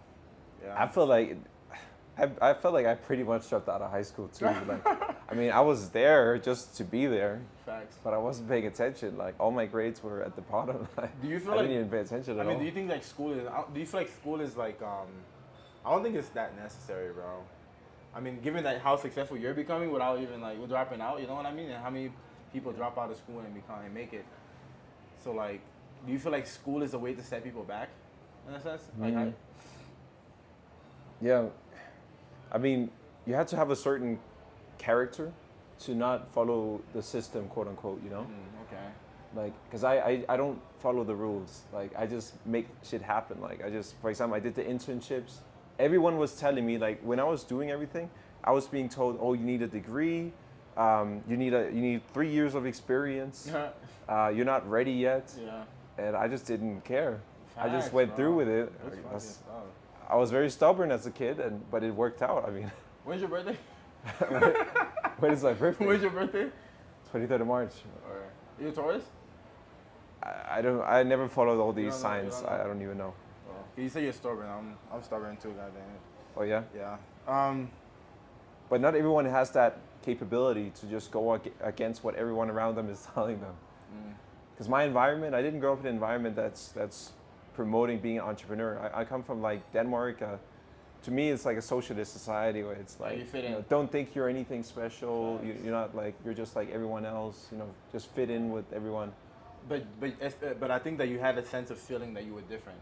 [SPEAKER 1] yeah.
[SPEAKER 2] I feel like I pretty much dropped out of high school too. Like, I mean, I was there just to be there.
[SPEAKER 1] Facts.
[SPEAKER 2] But I wasn't paying attention. Like all my grades were at the bottom. Like,
[SPEAKER 1] do you feel
[SPEAKER 2] I didn't even pay attention at all.
[SPEAKER 1] Do you think like school is? Do you feel like school is like? I don't think it's that necessary, bro. I mean, given that how successful you're becoming without even like dropping out, you know what I mean? And how many people drop out of school and make it? So like, do you feel like school is a way to set people back? In a sense, like.
[SPEAKER 2] Yeah, I mean, you have to have a certain character to not follow the system, quote unquote.
[SPEAKER 1] Okay.
[SPEAKER 2] Like, cause I don't follow the rules. Like, I just make shit happen. Like, for example, I did the internships. Everyone was telling me, like, when I was doing everything, I was being told, oh, you need a degree, you need 3 years of experience, you're not ready yet.
[SPEAKER 1] Yeah.
[SPEAKER 2] And I just didn't care.
[SPEAKER 1] Facts,
[SPEAKER 2] I just went through with it. I was very stubborn as a kid, but it worked out. I mean.
[SPEAKER 1] When's your birthday?
[SPEAKER 2] When is my birthday?
[SPEAKER 1] When's your birthday?
[SPEAKER 2] 23rd of March.
[SPEAKER 1] Are you a Taurus?
[SPEAKER 2] I never followed all these signs. I don't even know.
[SPEAKER 1] Oh. You say you're stubborn. I'm stubborn too, goddamn.
[SPEAKER 2] Oh yeah?
[SPEAKER 1] Yeah.
[SPEAKER 2] But not everyone has that capability to just go against what everyone around them is telling them. Because my environment, I didn't grow up in an environment that's promoting being an entrepreneur. I come from like Denmark. To me, it's like a socialist society where it's like, don't think you're anything special. You're not like, you're just like everyone else. Just fit in with everyone.
[SPEAKER 1] But I think that you had a sense of feeling that you were different.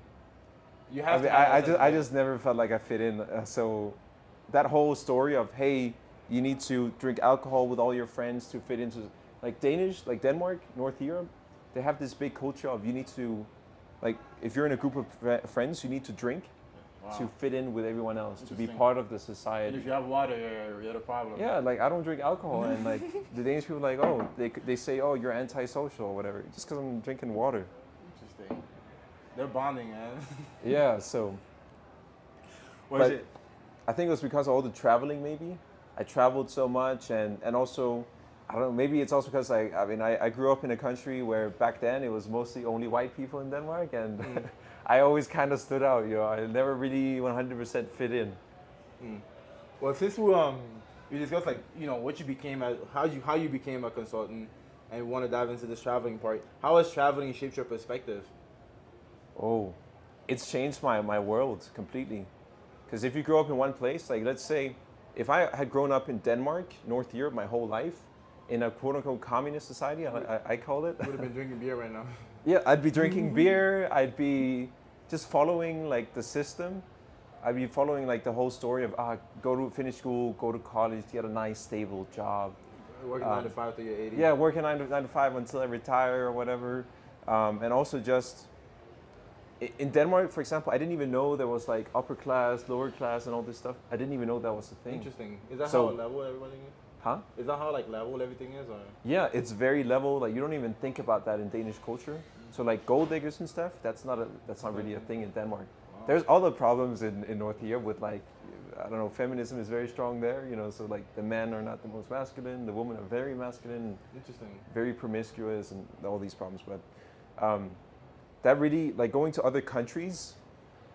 [SPEAKER 2] I just never felt like I fit in. So that whole story of, hey, you need to drink alcohol with all your friends to fit into, like Denmark, North Europe, they have this big culture of you need to, like, if you're in a group of friends, you need to drink to fit in with everyone else, to be
[SPEAKER 1] Interesting.
[SPEAKER 2] part of the
[SPEAKER 1] And
[SPEAKER 2] society.
[SPEAKER 1] if you have water, you're the problem.
[SPEAKER 2] Yeah, like I don't drink alcohol, and like the Danish people like, oh, they say, oh, you're antisocial or whatever, just because I'm drinking water.
[SPEAKER 1] Interesting. They're bonding, man.
[SPEAKER 2] Yeah, so.
[SPEAKER 1] What
[SPEAKER 2] But
[SPEAKER 1] is it?
[SPEAKER 2] I think it was because of all the traveling. Maybe I traveled so much, and also I don't know. Maybe it's also because I grew up in a country where back then it was mostly only white people in Denmark, and I always kind of stood out. You know, I never really 100% fit in.
[SPEAKER 1] Well, since we discussed like what you became as how you became a consultant, and we want to dive into this traveling part. How has traveling shaped your perspective?
[SPEAKER 2] Oh, it's changed my world completely. Because if you grow up in one place, like let's say, if I had grown up in Denmark, North Europe, my whole life, in a quote-unquote communist society, I call it.
[SPEAKER 1] Would have been drinking beer right now.
[SPEAKER 2] Yeah, I'd be drinking beer. I'd be just following like the system. I'd be following like the whole story of go to finish school, go to college, get a nice stable job.
[SPEAKER 1] Working 9 to 5 till you're 80.
[SPEAKER 2] Yeah, working 9 to 5 until I retire or whatever. And also just in Denmark, for example, I didn't even know there was like upper class, lower class, and all this stuff. I didn't even know that was a thing.
[SPEAKER 1] Interesting. Is that
[SPEAKER 2] So-
[SPEAKER 1] how level everything is?
[SPEAKER 2] Huh?
[SPEAKER 1] Is that how like level everything is, or?
[SPEAKER 2] Yeah, it's very level. Like you don't even think about that in Danish culture. So like gold diggers and stuff, that's not really a thing in Denmark.
[SPEAKER 1] Wow.
[SPEAKER 2] There's other problems in North Europe with like, I don't know, feminism is very strong there. You know, so like the men are not the most masculine, the women are very masculine,
[SPEAKER 1] Interesting.
[SPEAKER 2] very promiscuous, and all these problems. But that really, like going to other countries,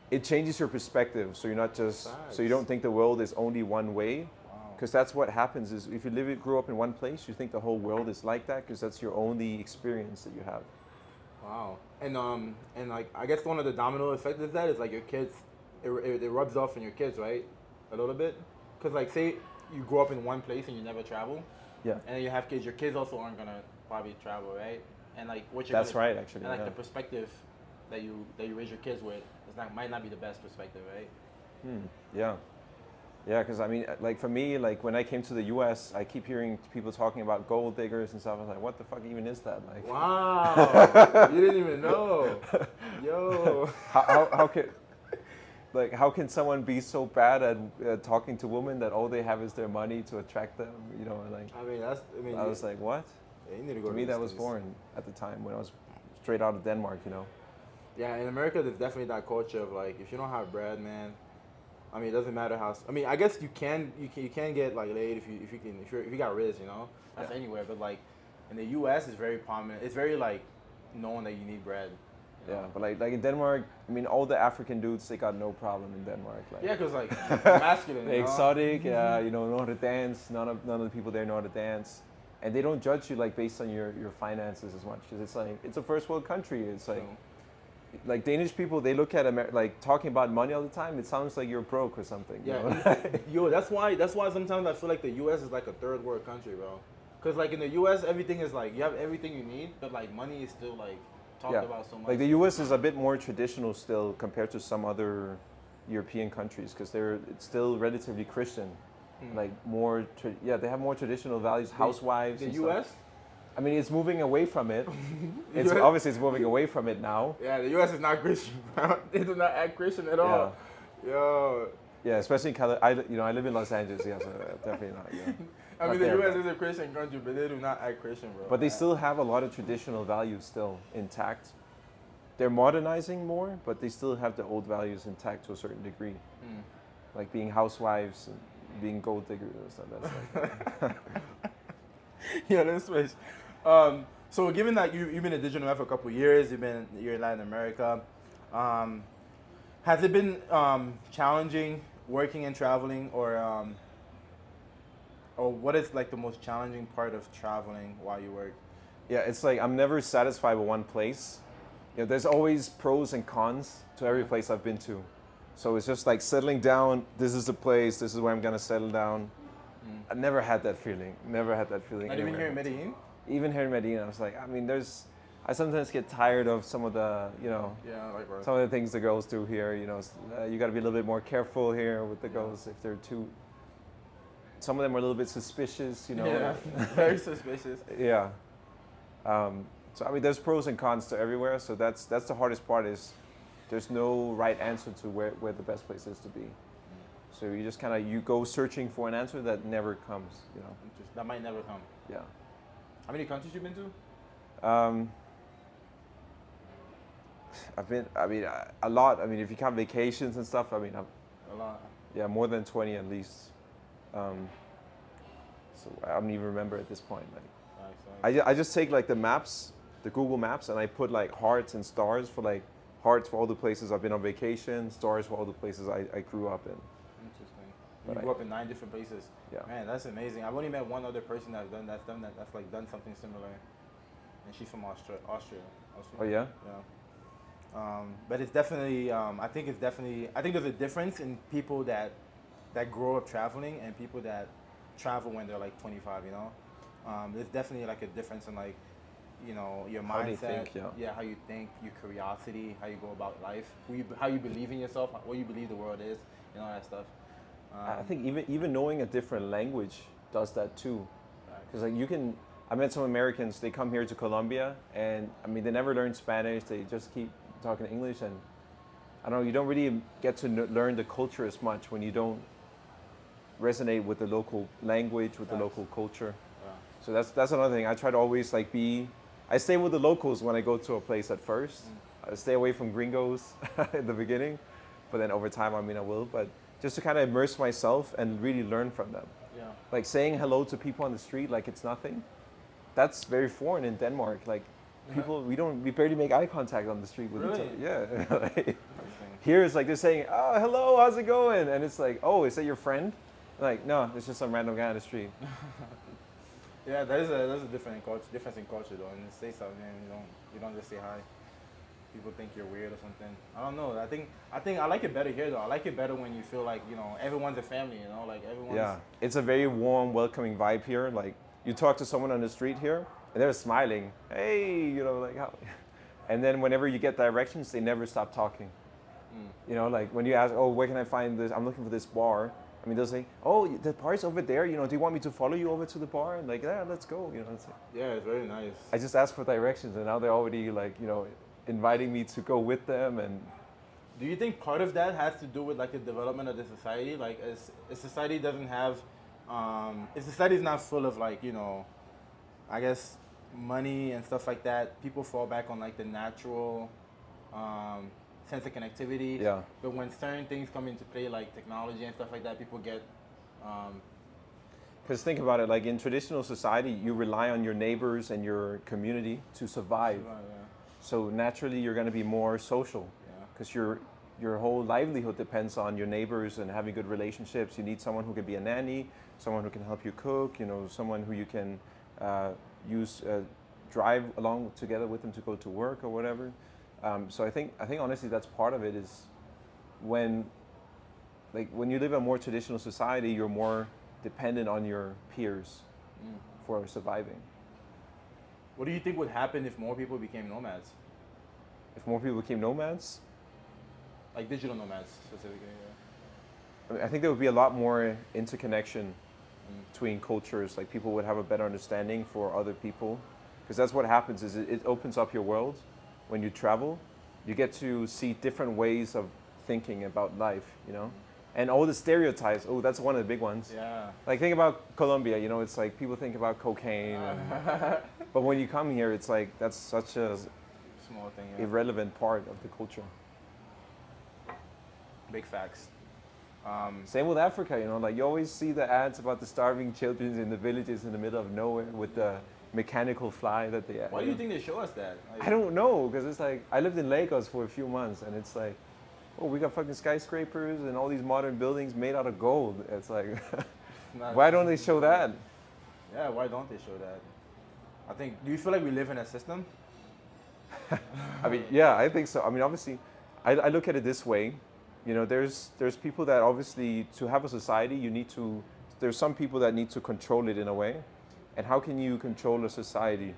[SPEAKER 2] it changes your perspective. So you're not just, so you don't think the world is only one way. Because that's what happens is if you grew up in one place, you think the whole world is like that because that's your only experience that you have.
[SPEAKER 1] Wow. And like I guess one of the domino effects of that is like your kids, it rubs off on your kids, right? A little bit. Because like say you grow up in one place and you never travel.
[SPEAKER 2] Yeah.
[SPEAKER 1] And then you have kids, your kids also aren't gonna probably travel, right? And like what you're
[SPEAKER 2] That's right, actually.
[SPEAKER 1] And like
[SPEAKER 2] yeah.
[SPEAKER 1] the perspective that you raise your kids with might not be the best perspective, right?
[SPEAKER 2] Yeah. Yeah, because I mean, like for me, like when I came to the U.S., I keep hearing people talking about gold diggers and stuff. I was like, what the fuck even is that? Like,
[SPEAKER 1] wow, you didn't even know, yo.
[SPEAKER 2] how can someone be so bad at talking to women that all they have is their money to attract them? You know, like. I was like, what?
[SPEAKER 1] Yeah, you need to go
[SPEAKER 2] to me, that was foreign at the time when I was straight out of Denmark. You know.
[SPEAKER 1] Yeah, in America, there's definitely that culture of like, if you don't have bread, man. I mean, it doesn't matter how. I mean, I guess you can get like laid if you got riz, you know. That's anywhere, but like in the U.S. it's very prominent. It's very like known that you need bread. You know?
[SPEAKER 2] Yeah, but like in Denmark, I mean, all the African dudes, they got no problem in Denmark. Like,
[SPEAKER 1] yeah, because like masculine.
[SPEAKER 2] they're exotic, you know how to dance. None of the people there know how to dance, and they don't judge you like based on your finances as much because it's like it's a first world country. It's like. Like Danish people, they look at like talking about money all the time. It sounds like you're broke or something.
[SPEAKER 1] Yeah,
[SPEAKER 2] you know?
[SPEAKER 1] yo, that's why sometimes I feel like the U.S. is like a third world country, bro. Cause like in the U.S. everything is like you have everything you need, but like money is still like talked about so much.
[SPEAKER 2] Like the U.S. is a bit more traditional still compared to some other European countries because it's still relatively Christian. Like more, they have more traditional values. Housewives.
[SPEAKER 1] The U.S.
[SPEAKER 2] I mean, it's moving away from it. Obviously it's moving away from it now.
[SPEAKER 1] Yeah, the U.S. is not Christian, bro. They do not act Christian at all. Yo.
[SPEAKER 2] Yeah, especially in California. I live in Los Angeles. Yeah, so definitely not. Yeah.
[SPEAKER 1] I mean, the U.S. is a Christian country, but they do not act Christian, bro.
[SPEAKER 2] But they still have a lot of traditional values still intact. They're modernizing more, but they still have the old values intact to a certain degree. Like being housewives and being gold diggers and stuff. That's like.
[SPEAKER 1] Yeah, let's switch. So given that you've been a digital nomad for a couple of years, you're in Latin America, has it been challenging working and traveling, or what is like the most challenging part of traveling while you work?
[SPEAKER 2] Yeah, it's like I'm never satisfied with one place. You know, there's always pros and cons to every place I've been to. So it's just like settling down. This is the place. This is where I'm gonna settle down. I never had that feeling. Never had that feeling.
[SPEAKER 1] Not even here in Medellin?
[SPEAKER 2] Even here in Medellin, I was like, I mean, I sometimes get tired of some of the, some of the things the girls do here. You know, you got to be a little bit more careful here with the girls if they're too. Some of them are a little bit suspicious, you know.
[SPEAKER 1] Yeah, very suspicious.
[SPEAKER 2] Yeah. So I mean, there's pros and cons to everywhere. So that's the hardest part is there's no right answer to where the best place is to be. So you just kind of, you go searching for an answer that never comes, you know.
[SPEAKER 1] That might never come.
[SPEAKER 2] Yeah.
[SPEAKER 1] How many countries you been to?
[SPEAKER 2] A lot. I mean, if you count vacations and stuff, I mean,
[SPEAKER 1] A lot.
[SPEAKER 2] yeah, more than 20 at least. So I don't even remember at this point. Like, I just take like the maps, the Google Maps, and I put like hearts and stars for like hearts for all the places I've been on vacation, stars for all the places I grew up in.
[SPEAKER 1] Interesting.
[SPEAKER 2] But
[SPEAKER 1] You grew up in 9 different places.
[SPEAKER 2] Yeah.
[SPEAKER 1] Man, that's amazing. I've only met one other person that's done that, that's like done something similar, and she's from Austria.
[SPEAKER 2] Oh yeah.
[SPEAKER 1] Yeah. But it's definitely, I think there's a difference in people that grow up traveling and people that travel when they're like 25, you know? There's definitely like a difference in like, you know, your
[SPEAKER 2] How
[SPEAKER 1] mindset,
[SPEAKER 2] they think, yeah.
[SPEAKER 1] how you think, your curiosity, how you go about life, how you believe in yourself, what you believe the world is, and all that stuff.
[SPEAKER 2] I think even knowing a different language does that too. Because like I met some Americans, they come here to Colombia, and I mean, they never learn Spanish, they just keep talking English, and I don't know, you don't really get to learn the culture as much when you don't resonate with the local language, with the local culture.
[SPEAKER 1] Yeah.
[SPEAKER 2] So that's another thing. I try to always like I stay with the locals when I go to a place at first. I stay away from gringos in the beginning, but then over time, I mean, I will, but just to kind of immerse myself and really learn from them.
[SPEAKER 1] Yeah.
[SPEAKER 2] Like saying hello to people on the street like it's nothing. That's very foreign in Denmark. Like people, we barely make eye contact on the street with each other. Yeah. Like, here it's like they're saying, "Oh, hello, how's it going?" And it's like, "Oh, is that your friend?" Like, no, it's just some random guy on the street.
[SPEAKER 1] Yeah, there's a difference in culture though. In the States, out there, you don't just say hi. People think you're weird or something. I don't know. I think I like it better here though. I like it better when you feel like, you know, everyone's a family, you know, like everyone's.
[SPEAKER 2] Yeah, it's a very warm, welcoming vibe here. Like you talk to someone on the street here, and they're smiling. Hey, you know, like how. And then whenever you get directions, they never stop talking. You know, like when you ask, oh, where can I find this? I'm looking for this bar. I mean, they'll say, oh, the bar's over there. You know, do you want me to follow you over to the bar? And like, yeah, let's go. You know, it's like,
[SPEAKER 1] yeah, it's very nice.
[SPEAKER 2] I just asked for directions, and now they're already like, you know, inviting me to go with them. And
[SPEAKER 1] do you think part of that has to do with like the development of the society? Like, as society doesn't have, if society is not full of like, you know, I guess money and stuff like that, people fall back on like the natural sense of connectivity.
[SPEAKER 2] Yeah.
[SPEAKER 1] But when certain things come into play, like technology and stuff like that, people get.
[SPEAKER 2] Because think about it, like in traditional society, you rely on your neighbors and your community to survive. So naturally, you're going to be more social. Because your whole livelihood depends on your neighbors and having good relationships. You need someone who can be a nanny, someone who can help you cook, you know, someone who you can drive along together with them to go to work or whatever. So I think honestly that's part of it is when you live in a more traditional society, you're more dependent on your peers for surviving.
[SPEAKER 1] What do you think would happen if more people became nomads?
[SPEAKER 2] If more people became nomads?
[SPEAKER 1] Like digital nomads specifically, yeah.
[SPEAKER 2] I mean, I think there would be a lot more interconnection between cultures. Like people would have a better understanding for other people. Because that's what happens is it opens up your world. When you travel, you get to see different ways of thinking about life, you know? And all the stereotypes, oh, that's one of the big ones.
[SPEAKER 1] Yeah.
[SPEAKER 2] Like think about Colombia, you know, it's like people think about cocaine. But when you come here, it's like that's such a
[SPEAKER 1] small thing,
[SPEAKER 2] irrelevant part of the culture.
[SPEAKER 1] Big facts.
[SPEAKER 2] Same with Africa, you know, like you always see the ads about the starving children in the villages in the middle of nowhere with the mechanical fly that they have.
[SPEAKER 1] Why do you think they show us that? Like,
[SPEAKER 2] I don't know, because it's like, I lived in Lagos for a few months, and it's like, oh, we got fucking skyscrapers and all these modern buildings made out of gold. It's like, why don't they show that?
[SPEAKER 1] Yeah, why don't they show that? I think, do you feel like we live in a system?
[SPEAKER 2] I mean, yeah, I think so. I mean, obviously, I look at it this way. You know, there's people that obviously, to have a society, there's some people that need to control it in a way. And how can you control a society?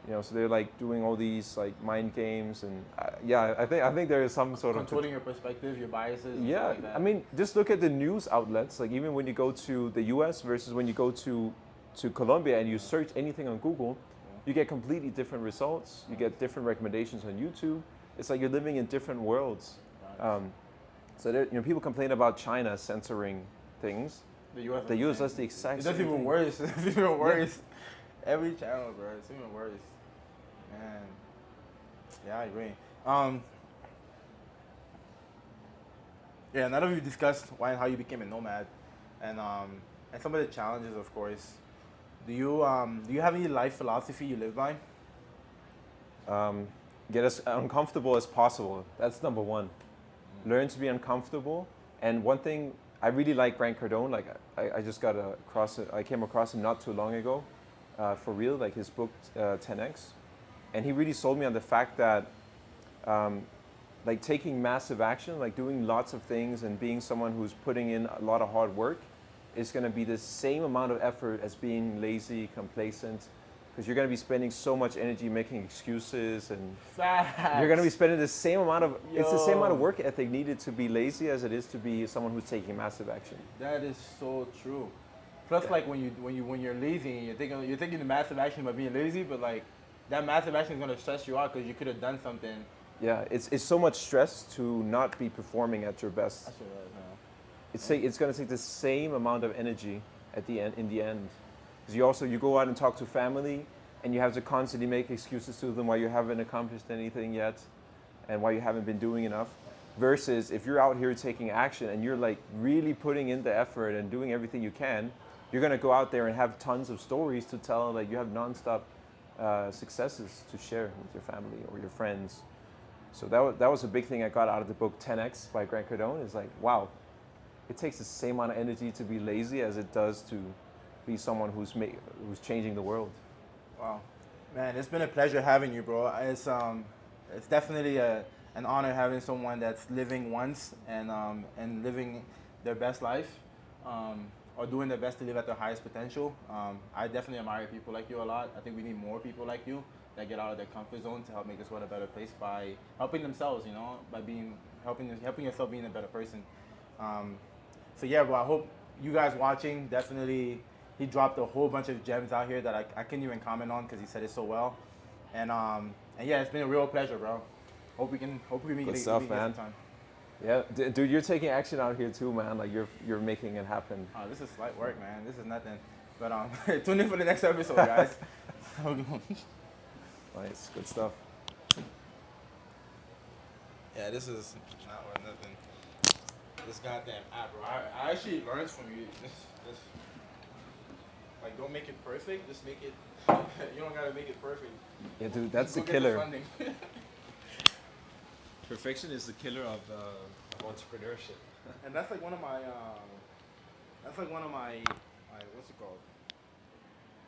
[SPEAKER 2] You know, so they're like doing all these like mind games, and yeah, I think there is some sort of
[SPEAKER 1] controlling your perspective, your biases.
[SPEAKER 2] Yeah,
[SPEAKER 1] like that.
[SPEAKER 2] I mean, just look at the news outlets. Like even when you go to the U.S. versus when you go to Colombia and you search anything on Google, you get completely different results. You get different recommendations on YouTube. it's like you're living in different worlds. So there, people complain about China censoring things.
[SPEAKER 1] The U.S.
[SPEAKER 2] The U.S. does the exact
[SPEAKER 1] It
[SPEAKER 2] same
[SPEAKER 1] does even
[SPEAKER 2] thing.
[SPEAKER 1] worse. It's even worse. Every channel, bro. It's even worse. Man. Yeah, I agree. Yeah, now that we've discussed why and how you became a nomad, and some of the challenges, of course, do you have any life philosophy you live by?
[SPEAKER 2] Get as uncomfortable as possible. That's number one. Learn to be uncomfortable. And one thing, I really like Grant Cardone. Like I just got across it. I came across him not too long ago, for real. Like his book 10x, and he really sold me on the fact that, like taking massive action, like doing lots of things, and being someone who's putting in a lot of hard work, is going to be the same amount of effort as being lazy, complacent. Because you're going to be spending so much energy making excuses, and
[SPEAKER 1] Facts.
[SPEAKER 2] you're going to be spending the same amount of, it's the same amount of
[SPEAKER 1] Yo.
[SPEAKER 2] work ethic needed to be lazy as it is to be someone who's taking massive action.
[SPEAKER 1] That is so true. Plus, like when you're lazy, you're thinking the massive action by being lazy, but like that massive action is gonna stress you out because you could have done something.
[SPEAKER 2] Yeah, it's so much stress to not be performing at your best.
[SPEAKER 1] That's what it is,
[SPEAKER 2] It's going to take the same amount of energy at the end. In the end, because you go out and talk to family, and you have to constantly make excuses to them why you haven't accomplished anything yet, and why you haven't been doing enough. Versus if you're out here taking action and you're like really putting in the effort and doing everything you can, you're going to go out there and have tons of stories to tell. Like you have nonstop successes to share with your family or your friends. So that was a big thing I got out of the book 10x by Grant Cardone. Is like, wow, it takes the same amount of energy to be lazy as it does to be someone who's changing the world.
[SPEAKER 1] Wow, man, it's been a pleasure having you, bro. It's definitely an honor having someone that's living once and living their best life, or doing their best to live at their highest potential. I definitely admire people like you a lot. I think we need more people like you that get out of their comfort zone to help make this world a better place by helping themselves, by helping yourself being a better person. So yeah, bro, I hope you guys watching, definitely, he dropped a whole bunch of gems out here that I can't even comment on because he said it so well. And yeah, it's been a real pleasure, bro. Hope we meet
[SPEAKER 2] Good
[SPEAKER 1] again
[SPEAKER 2] stuff, man.
[SPEAKER 1] sometime.
[SPEAKER 2] Yeah, dude, you're taking action out here too, man. Like you're making it happen.
[SPEAKER 1] Oh, this is light work, man. This is nothing. But tune in for the next episode, guys.
[SPEAKER 2] Nice, good stuff.
[SPEAKER 1] Yeah, this is not worth nothing. This goddamn app, bro. I actually learned from you. This like, don't make it perfect. Just make it. You don't gotta make it perfect.
[SPEAKER 2] Yeah, dude, that's the
[SPEAKER 1] Go get
[SPEAKER 2] killer.
[SPEAKER 1] funding.
[SPEAKER 2] Perfection is the killer of entrepreneurship.
[SPEAKER 1] And that's like one of my what's it called?